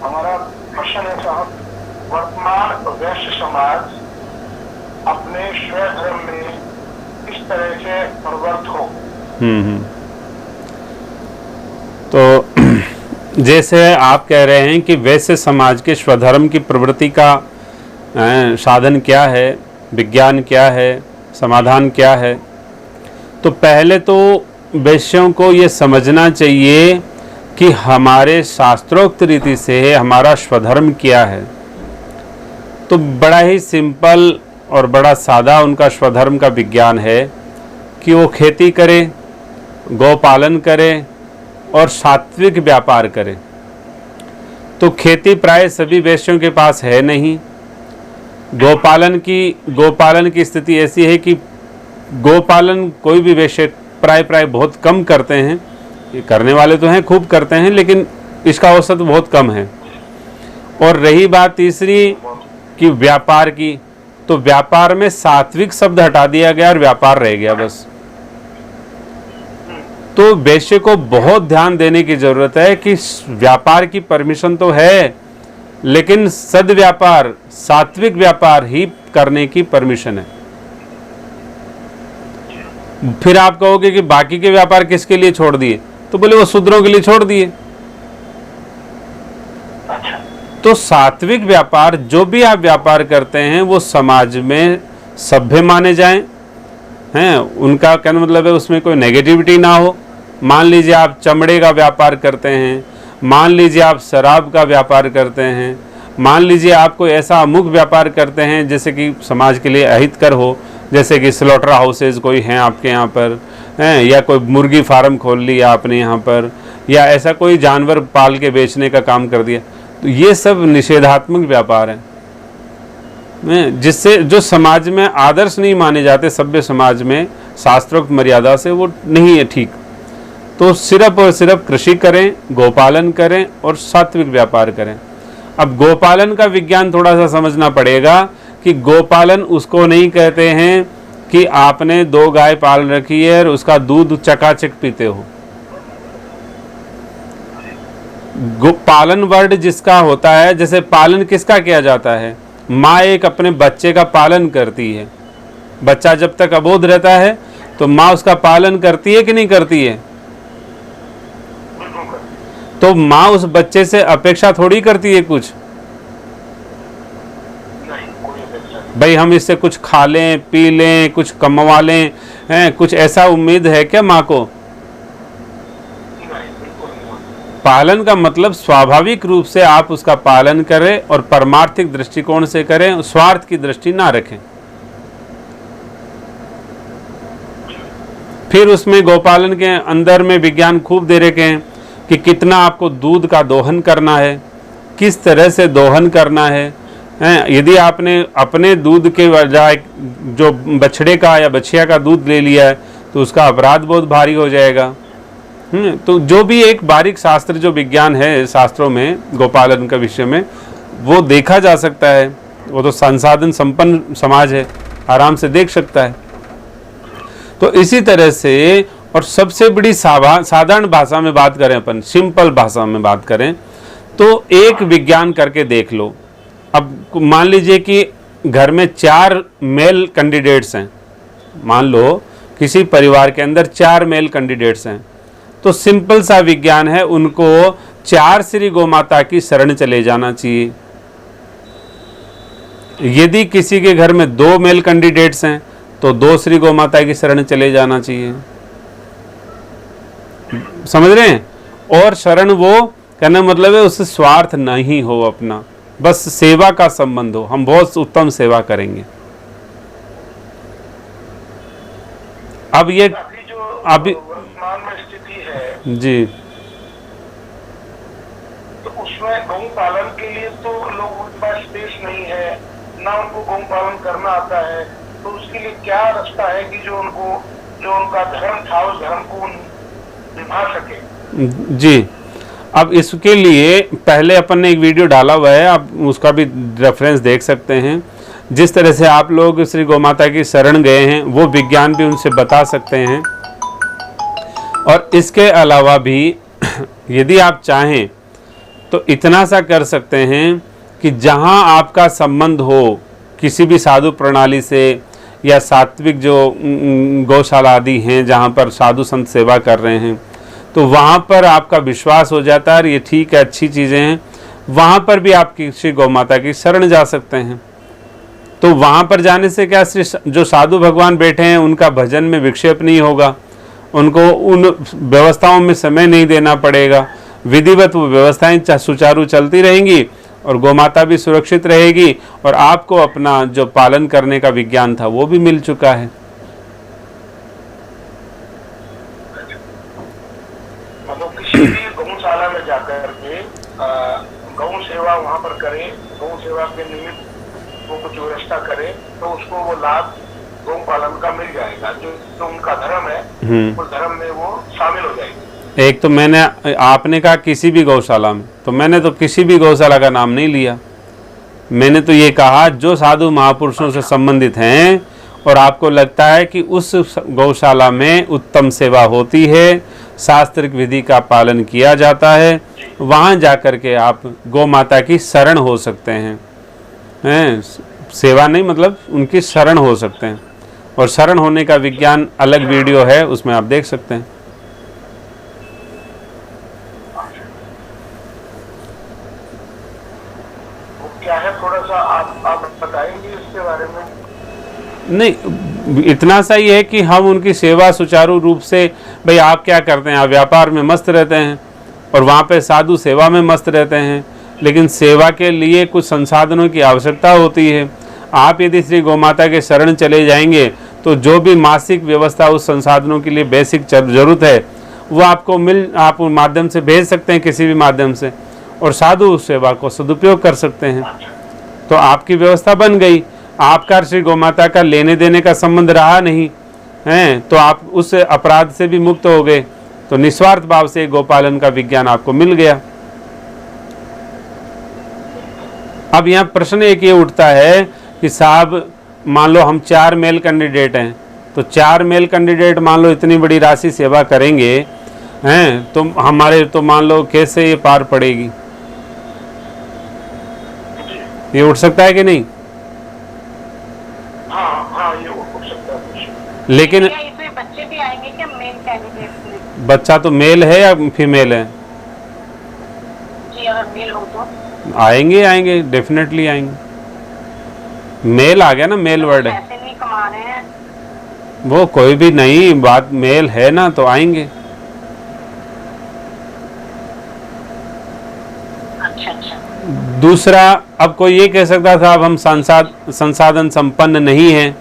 हमारा प्रश्न है साहब, वर्तमान वैश्य समाज अपने स्वयं धर्म में किस तरह से प्रवृत्त हो? तो जैसे आप कह रहे हैं कि वैश्य समाज के स्वधर्म की प्रवृत्ति का साधन क्या है, विज्ञान क्या है, समाधान क्या है, तो पहले तो वैश्यों को ये समझना चाहिए कि हमारे शास्त्रोक्त रीति से हमारा स्वधर्म क्या है। तो बड़ा ही सिंपल और बड़ा सादा उनका स्वधर्म का विज्ञान है कि वो खेती करे, गौपालन करे और सात्विक व्यापार करे। तो खेती प्राय सभी वैश्यों के पास है नहीं। गोपालन की स्थिति ऐसी है कि गोपालन कोई भी वैश्य प्राय बहुत कम करते हैं। ये करने वाले तो हैं, खूब करते हैं, लेकिन इसका औसत बहुत कम है। और रही बात तीसरी कि व्यापार की, तो व्यापार में सात्विक शब्द हटा दिया गया और व्यापार रह गया बस। तो वैश्य को बहुत ध्यान देने की जरूरत है कि व्यापार की परमिशन तो है, लेकिन सद्व्यापार, सात्विक व्यापार ही करने की परमिशन है। फिर आप कहोगे कि बाकी के व्यापार किसके लिए छोड़ दिए, तो बोले वो शूद्रों के लिए छोड़ दिए। तो सात्विक व्यापार, जो भी आप व्यापार करते हैं वो समाज में सभ्य माने जाएं, हैं, उनका कहने मतलब है उसमें कोई नेगेटिविटी ना हो। मान लीजिए आप चमड़े का व्यापार करते हैं, मान लीजिए आप शराब का व्यापार करते हैं, मान लीजिए आप कोई ऐसा अमुक व्यापार करते हैं जैसे कि समाज के लिए अहितकर हो, जैसे कि स्लॉटर हाउसेज कोई हैं आपके यहाँ पर, हैं, या कोई मुर्गी फार्म खोल लिया आपने यहाँ पर, या ऐसा कोई जानवर पाल के बेचने का काम कर दिया, तो ये सब निषेधात्मक व्यापार है, जिससे जो समाज में आदर्श नहीं माने जाते, सभ्य समाज में शास्त्रोक्त मर्यादा से, वो नहीं है ठीक। तो सिर्फ और सिर्फ कृषि करें, गोपालन करें और सात्विक व्यापार करें। अब गोपालन का विज्ञान थोड़ा सा समझना पड़ेगा कि गोपालन उसको नहीं कहते हैं कि आपने 2 गाय पाल रखी है और उसका दूध चकाचक पीते हो। गोपालन वर्ड जिसका होता है, जैसे पालन किसका किया जाता है, माँ एक अपने बच्चे का पालन करती है। बच्चा जब तक अबोध रहता है तो माँ उसका पालन करती है कि नहीं करती है? तो माँ उस बच्चे से अपेक्षा थोड़ी करती है कुछ, भाई हम इससे कुछ खा लें, पी लें, कुछ कमवा लें, हैं, कुछ ऐसा उम्मीद है क्या माँ को? पालन का मतलब स्वाभाविक रूप से आप उसका पालन करें और परमार्थिक दृष्टिकोण से करें, स्वार्थ की दृष्टि ना रखें। फिर उसमें गोपालन के अंदर में विज्ञान खूब दे रखे हैं कि कितना आपको दूध का दोहन करना है, किस तरह से दोहन करना है। यदि आपने अपने दूध के बजाय जो बछड़े का या बछिया का दूध ले लिया है तो उसका अपराध बहुत भारी हो जाएगा। तो जो भी एक बारीक शास्त्र जो विज्ञान है शास्त्रों में गोपालन का विषय में, वो देखा जा सकता है। वो तो संसाधन संपन्न समाज है, आराम से देख सकता है। तो इसी तरह से, और सबसे बड़ी साधारण भाषा में बात करें, अपन सिंपल भाषा में बात करें, तो एक विज्ञान करके देख लो। अब मान लीजिए कि घर में 4 मेल कैंडिडेट्स हैं, मान लो किसी परिवार के अंदर 4 मेल कैंडिडेट्स हैं, तो सिंपल सा विज्ञान है, उनको 4 श्री गोमाता की शरण चले जाना चाहिए। यदि किसी के घर में 2 मेल कैंडिडेट्स हैं तो 2 श्री गोमाता की शरण चले जाना चाहिए। समझ रहे हैं? और शरण वो कहना मतलब है उससे स्वार्थ नहीं हो अपना, बस सेवा का संबंध हो, हम बहुत उत्तम सेवा करेंगे। अब ये अभी वर्तमान में स्थिति है जी, तो उसमें गौ पालन के लिए तो लोगों के पास स्पेस नहीं है, ना उनको गौ पालन करना आता है, तो उसके लिए क्या रास्ता है कि जो उनका धर्म था उस धर्म को निभा सके? जी, अब इसके लिए पहले अपन ने एक वीडियो डाला हुआ है, आप उसका भी रेफरेंस देख सकते हैं। जिस तरह से आप लोग श्री गोमाता की शरण गए हैं वो विज्ञान भी उनसे बता सकते हैं। और इसके अलावा भी यदि आप चाहें तो इतना सा कर सकते हैं कि जहाँ आपका संबंध हो किसी भी साधु प्रणाली से या सात्विक जो गौशाला आदि हैं जहाँ पर साधु संत सेवा कर रहे हैं, तो वहाँ पर आपका विश्वास हो जाता है ये ठीक है, अच्छी चीज़ें हैं, वहाँ पर भी आप किसी गौ माता की शरण जा सकते हैं। तो वहाँ पर जाने से क्या, जो साधु भगवान बैठे हैं उनका भजन में विक्षेप नहीं होगा, उनको उन व्यवस्थाओं में समय नहीं देना पड़ेगा, विधिवत वो व्यवस्थाएं सुचारू चलती रहेंगी और गौमाता भी सुरक्षित रहेगी और आपको अपना जो पालन करने का विज्ञान था वो भी मिल चुका है। मतलब किसी भी गौशाला में जाकर के गौ सेवा वहाँ पर करें, गौ सेवा के निमित्त वो कुछ व्यवस्था करें तो उसको वो लाभ गौ पालन का मिल जाएगा। जो उनका धर्म है उस धर्म में वो शामिल हो जाएगी। एक तो आपने कहा किसी भी गौशाला में, तो मैंने तो किसी भी गौशाला का नाम नहीं लिया। मैंने तो ये कहा जो साधु महापुरुषों से संबंधित हैं और आपको लगता है कि उस गौशाला में उत्तम सेवा होती है, शास्त्रिक विधि का पालन किया जाता है, वहाँ जाकर के आप गौ माता की शरण हो सकते हैं। सेवा नहीं, मतलब उनकी शरण हो सकते हैं। और शरण होने का विज्ञान अलग वीडियो है, उसमें आप देख सकते हैं। क्या है, थोड़ा सा आप बताएंगे इसके बारे में? नहीं, इतना सा ही है कि हम उनकी सेवा सुचारू रूप से, भाई आप क्या करते हैं, आप व्यापार में मस्त रहते हैं और वहाँ पे साधु सेवा में मस्त रहते हैं, लेकिन सेवा के लिए कुछ संसाधनों की आवश्यकता होती है। आप यदि श्री गौमाता के शरण चले जाएंगे तो जो भी मासिक व्यवस्था उस संसाधनों के लिए बेसिक जरूरत है वो आपको आप माध्यम से भेज सकते हैं, किसी भी माध्यम से, और साधु सेवा को सदुपयोग कर सकते हैं। तो आपकी व्यवस्था बन गई, आपका श्री गौमाता का लेने देने का संबंध रहा नहीं है, तो आप उस अपराध से भी मुक्त हो गए। तो निस्वार्थ भाव से गोपालन का विज्ञान आपको मिल गया। अब यहाँ प्रश्न एक ये उठता है कि साहब मान लो हम 4 मेल कैंडिडेट हैं, तो 4 मेल कैंडिडेट मान लो इतनी बड़ी राशि सेवा करेंगे हैं, तो हमारे तो मान लो कैसे ये पार पड़ेगी? ये उठ सकता है कि नहीं? हाँ, ये उठ सकता है। लेकिन इसमें बच्चे भी आएंगे क्या मेल कैंडिडेट में? बच्चा तो मेल है या फीमेल है? जी अगर मेल हो तो आएंगे, डेफिनेटली आएंगे। मेल आ गया ना, मेल वर्ड है, पैसे नहीं कमा रहे हैं। वो कोई भी नहीं बात, मेल है ना तो आएंगे। अच्छा। दूसरा, अब कोई ये कह सकता था अब हम संसाधन संपन्न नहीं हैं,